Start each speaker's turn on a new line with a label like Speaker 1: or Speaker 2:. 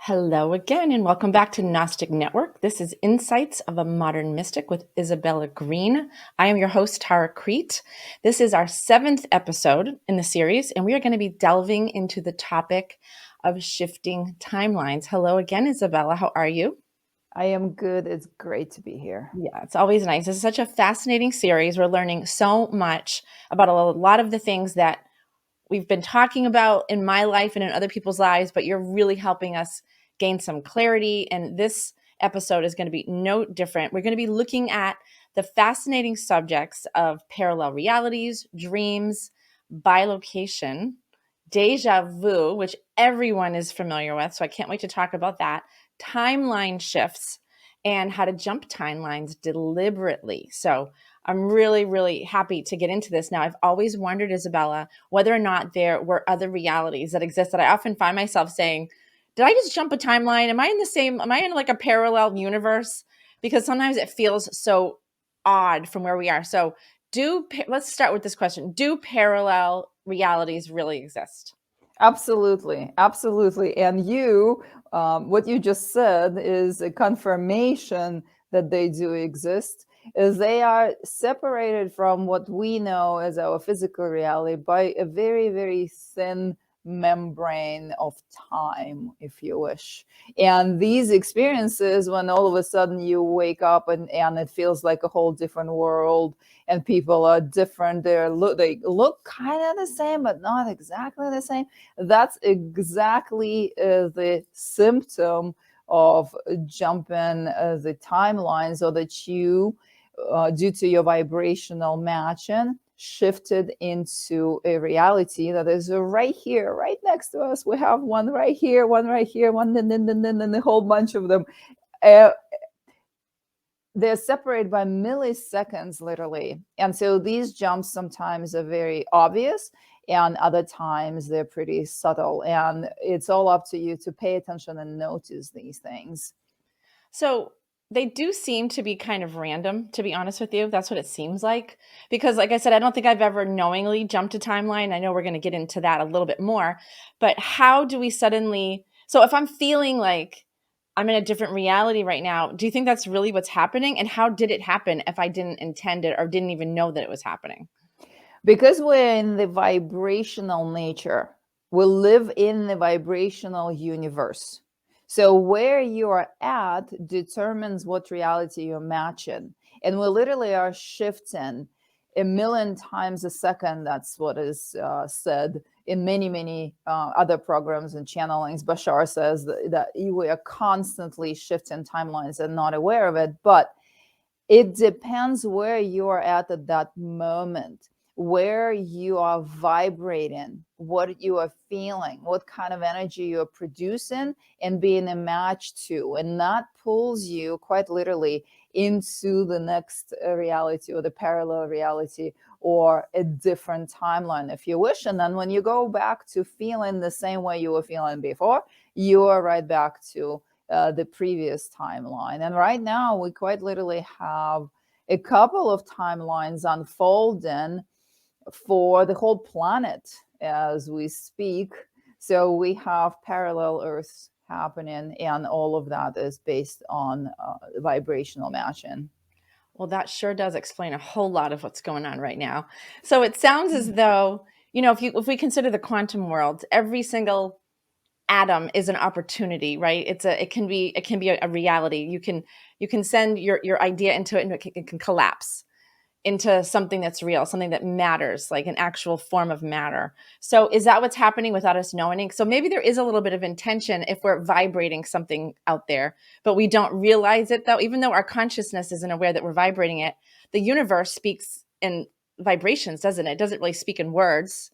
Speaker 1: Hello again, and welcome back to Gnostic Network. This is Insights of a Modern Mystic with Isabella Greene. I am your host, Tara Crete. This is our seventh episode in the series, and we are going to be delving into the topic of shifting timelines. Hello again, Isabella. How are you?
Speaker 2: I am good. It's great to be here.
Speaker 1: Yeah, it's always nice. This is such a fascinating series. We're learning so much about a lot of the things that we've been talking about in my life and in other people's lives, but you're really helping us gain some clarity. And this episode is going to be no different. We're going to be looking at the fascinating subjects of parallel realities, dreams, bilocation, déjà vu, which everyone is familiar with. So I can't wait to talk about that, timeline shifts, and how to jump timelines deliberately. So I'm really, really happy to get into this now. I've always wondered, Isabella, whether or not there were other realities that exist that I often find myself saying, did I just jump a timeline? Am I in like a parallel universe? Because sometimes it feels so odd from where we are. So let's start with this question. Do parallel realities really exist?
Speaker 2: Absolutely. Absolutely. And what you just said is a confirmation that they do exist, is they are separated from what we know as our physical reality by a very, very thin membrane of time, if you wish. And these experiences, when all of a sudden you wake up and it feels like a whole different world, and people are different, they look kind of the same but not exactly the same. That's exactly the symptom of jumping the timeline, so that you, due to your vibrational matching, shifted into a reality that is right here, right next to us. We have one right here, one right here, one, and a whole bunch of them. Uh, they're separated by milliseconds, literally. And so these jumps sometimes are very obvious, and other times they're pretty subtle. And it's all up to you to pay attention and notice these things.
Speaker 1: So they do seem to be kind of random, to be honest with you. That's what it seems like. Because, like I said, I don't think I've ever knowingly jumped a timeline. I know we're going to get into that a little bit more. But how do we suddenly? So, if I'm feeling like I'm in a different reality right now, do you think that's really what's happening? And how did it happen if I didn't intend it or didn't even know that it was happening?
Speaker 2: Because we're in the vibrational nature, we live in the vibrational universe. So where you are at determines what reality you're matching. And we literally are shifting a million times a second. That's what is said in many, many other programs and channelings. Bashar says that we are constantly shifting timelines and not aware of it. But it depends where you are at that moment, where you are vibrating, what you are feeling, what kind of energy you're producing and being a match to. And that pulls you quite literally into the next reality, or the parallel reality, or a different timeline, if you wish. And then when you go back to feeling the same way you were feeling before, you are right back to the previous timeline. And right now, we quite literally have a couple of timelines unfolding for the whole planet as we speak. So we have parallel Earths happening, and all of that is based on vibrational matching.
Speaker 1: Well, that sure does explain a whole lot of what's going on right now. So it sounds as though, if we consider the quantum world, every single atom is an opportunity, right? It can be a reality. You can send your idea into it, and it can collapse into something that's real, something that matters, like an actual form of matter. So is that what's happening without us knowing? So maybe there is a little bit of intention if we're vibrating something out there, but we don't realize it, though. Even though our consciousness isn't aware that we're vibrating it, the universe speaks in vibrations, doesn't it? It doesn't really speak in words.